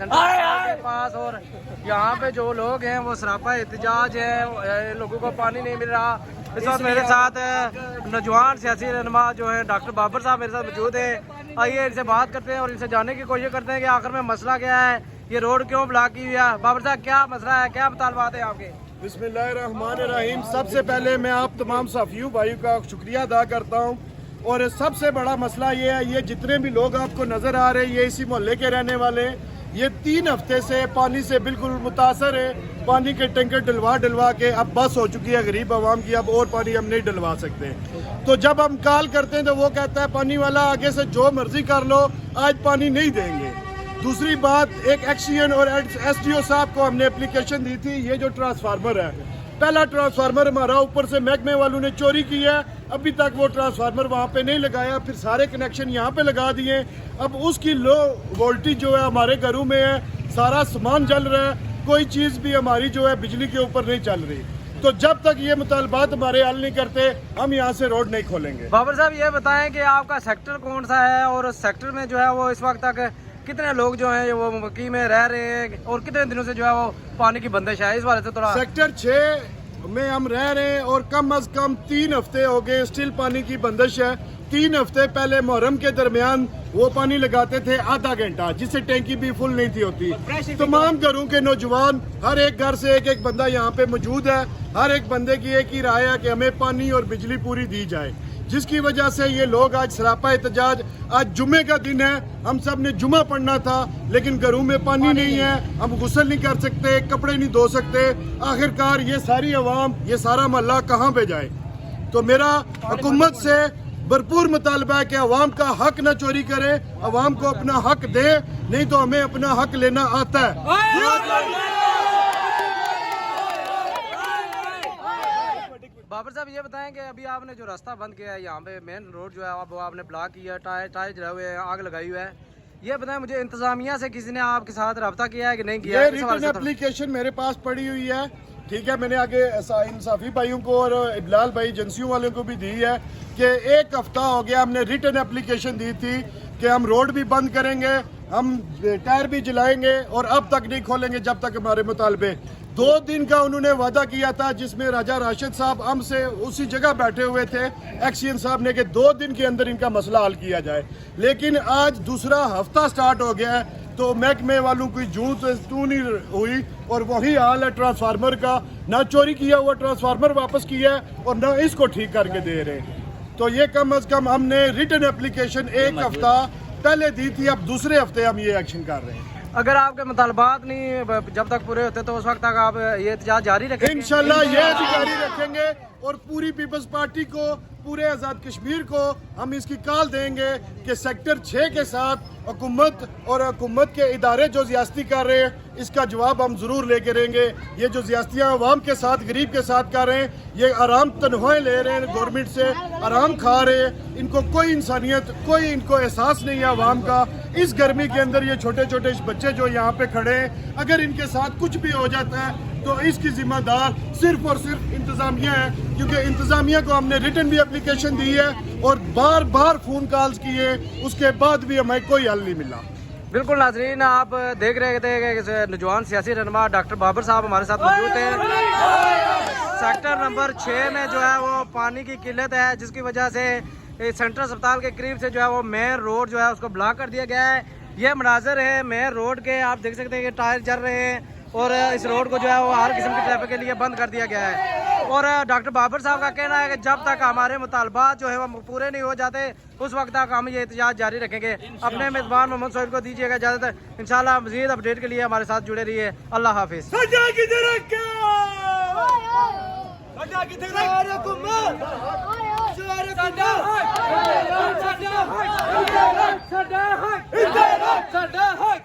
Centre के पास। और यहाँ पे जो लोग हैं वो सरापा एहतजाज है, लोगों को पानी नहीं मिल रहा। इस वक्त मेरे साथ नौजवान सियासी रहनुमा जो है डॉक्टर बाबर साहब मेरे साथ मौजूद है। आइए इनसे बात करते हैं और इनसे जानने की कोशिश करते हैं कि आखिर में मसला क्या है, ये रोड क्यों ब्लॉक की हुई है। बाबर साहब क्या मसला है, क्या मुतालबात है आपके? बिस्मिल्लाहिर्रहमानिर्रहीम। सबसे पहले मैं आप तमाम साफियों भाइयों का शुक्रिया अदा करता हूँ। और सबसे बड़ा मसला ये है, ये जितने भी लोग आपको नज़र आ रहे हैं ये इसी मोहल्ले के रहने वाले हैं। ये 3 हफ्ते से पानी से बिल्कुल मुतासर है। पानी के टैंकर डलवा के अब बस हो चुकी है गरीब आवाम की, अब और पानी हम नहीं डलवा सकते। तो जब हम कॉल करते हैं तो वो कहता है पानी वाला आगे से जो मर्जी कर लो, आज पानी नहीं देंगे। दूसरी बात, एक एक्सीएन और एसडीओ साहब को हमने एप्लीकेशन दी थी। ये जो ट्रांसफार्मर है, पहला ट्रांसफार्मर हमारा ऊपर से महकमे वालों ने चोरी की है, अभी तक वो ट्रांसफार्मर वहाँ पे नहीं लगाया, फिर सारे कनेक्शन यहाँ पे लगा दिए। अब उसकी लो वोल्टेज जो है हमारे घरों में है, सारा सामान जल रहा है, कोई चीज़ भी हमारी जो है बिजली के ऊपर नहीं चल रही। तो जब तक ये मुतालबात हमारे हल नहीं करते हम यहाँ से रोड नहीं खोलेंगे। बाबर साहब ये बताएं कि आपका सेक्टर कौन सा है और उस सेक्टर में जो है वो इस वक्त तक कितने लोग जो हैं वो मकी में रह रहे हैं और कितने दिनों से जो है वो पानी की बंदिश है, इस बारे से थोड़ा। सेक्टर 6 में हम रह रहे हैं और कम अज कम 3 हफ्ते हो गए स्टिल पानी की बंदिश है। 3 हफ्ते पहले मुहर्रम के दरमियान वो पानी लगाते थे आधा घंटा, जिससे टैंकी भी फुल नहीं थी होती। तमाम घरों के नौजवान, हर एक घर से एक बंदा यहाँ पे मौजूद है। हर एक बंदे की एक ही राय है कि हमें पानी और बिजली पूरी दी जाए, जिसकी वजह से ये लोग आज सरापा एहतजाज। आज जुम्मे का दिन है, हम सब ने जुम्मा पढ़ना था, लेकिन घरों में पानी नहीं है, हम गुस्ल नहीं कर सकते, कपड़े नहीं धो सकते। आखिरकार ये सारी आवाम, ये सारा मोहल्ला कहाँ पे जाए? तो मेरा हुकूमत से भरपूर मुतालबा है कि अवाम का हक न चोरी करे, अवाम को अपना हक दे, नहीं तो हमें अपना हक लेना आता है। बाबर साहब ये बताएं कि अभी आपने जो रास्ता बंद किया है यहाँ पे मेन रोड जो है वो आपने ब्लॉक किया, टायर जलाए हुए हैं, आग लगाई हुई है, ये बताएं मुझे इंतजामिया से किसी ने आपके साथ रब्ता किया है कि नहीं किया? ये रिटर्न एप्लीकेशन मेरे पास पड़ी हुई है, ठीक है। मैंने आगे इंसाफी भाइयों को और इबलाल भाई एजेंसियों वालों को भी दी है कि 1 हफ्ता हो गया हमने रिटर्न एप्लीकेशन दी थी कि हम रोड भी बंद करेंगे, हम टायर भी जलाएंगे और अब तक नहीं खोलेंगे जब तक हमारे मुतालबे। 2 दिन का उन्होंने वादा किया था, जिसमें राजा राशिद साहब हमसे उसी जगह बैठे हुए थे एक्सीएन साहब ने, कि 2 दिन के अंदर इनका मसला हल किया जाए। लेकिन आज दूसरा हफ्ता स्टार्ट हो गया है तो महकमे वालों की जूं से तू नहीं हुई और वही हाल है ट्रांसफार्मर का। ना चोरी किया हुआ ट्रांसफार्मर वापस किया है और ना इसको ठीक करके दे रहे। तो ये कम अज कम हमने रिटर्न एप्लीकेशन 1 हफ्ता पहले दी थी, अब दूसरे हफ्ते हम ये एक्शन कर रहे हैं। अगर आपके मुतालबात नहीं जब तक पूरे होते तो उस वक्त तक आप ये एहतजाज जारी रखेंगे? इंशाल्लाह ये जारी रखेंगे और पूरी पीपल्स पार्टी को, पूरे आज़ाद कश्मीर को हम इसकी कॉल देंगे कि सेक्टर 6 के साथ हुकूमत और हुकूमत के इदारे जो ज़्यादती कर रहे हैं इसका जवाब हम ज़रूर लेके रहेंगे। ये जो ज़्यादतियाँ अवाम के साथ, गरीब के साथ कर रहे हैं, ये आराम तनख्वाहें ले रहे हैं गवर्नमेंट से, आराम खा रहे हैं, इनको कोई इंसानियत, कोई इनको एहसास नहीं है अवाम का। इस गर्मी के अंदर ये छोटे छोटे बच्चे जो यहाँ पे खड़े हैं, अगर इनके साथ कुछ भी हो जाता है तो इसकी जिम्मेदार सिर्फ और सिर्फ इंतजामिया है, क्योंकि इंतजामिया को हमने रिटर्न भी एप्लीकेशन दी है और बार बार फोन कॉल्स किए, उसके बाद भी हमें कोई हल नहीं मिला। बिल्कुल नाजरीन, आप देख रहे थे कि नौजवान सियासी रहनुमा डॉक्टर बाबर साहब हमारे साथ मौजूद थे। सेक्टर नंबर 6 में जो है वो पानी की किल्लत है, जिसकी वजह से सेंट्रल अस्पताल के करीब से जो है वो मेन रोड जो है उसको ब्लॉक कर दिया गया है। ये मनाजर है मेन रोड के, आप देख सकते हैं कि टायर जल रहे हैं और इस रोड को जो है वो हर किस्म की ट्रैफिक के लिए बंद कर दिया गया है। और डॉक्टर बाबर साहब का कहना है कि जब तक हमारे मुतालबात जो है वो पूरे नहीं हो जाते उस वक्त तक हम ये एहतजाज जारी रखेंगे। अपने मेज़बान मोहम्मद सोहेल को दीजिएगा इजाज़त। इंशाल्लाह मज़ीद अपडेट के लिए हमारे साथ जुड़े रहिए। अल्लाह हाफिज़। साडा हक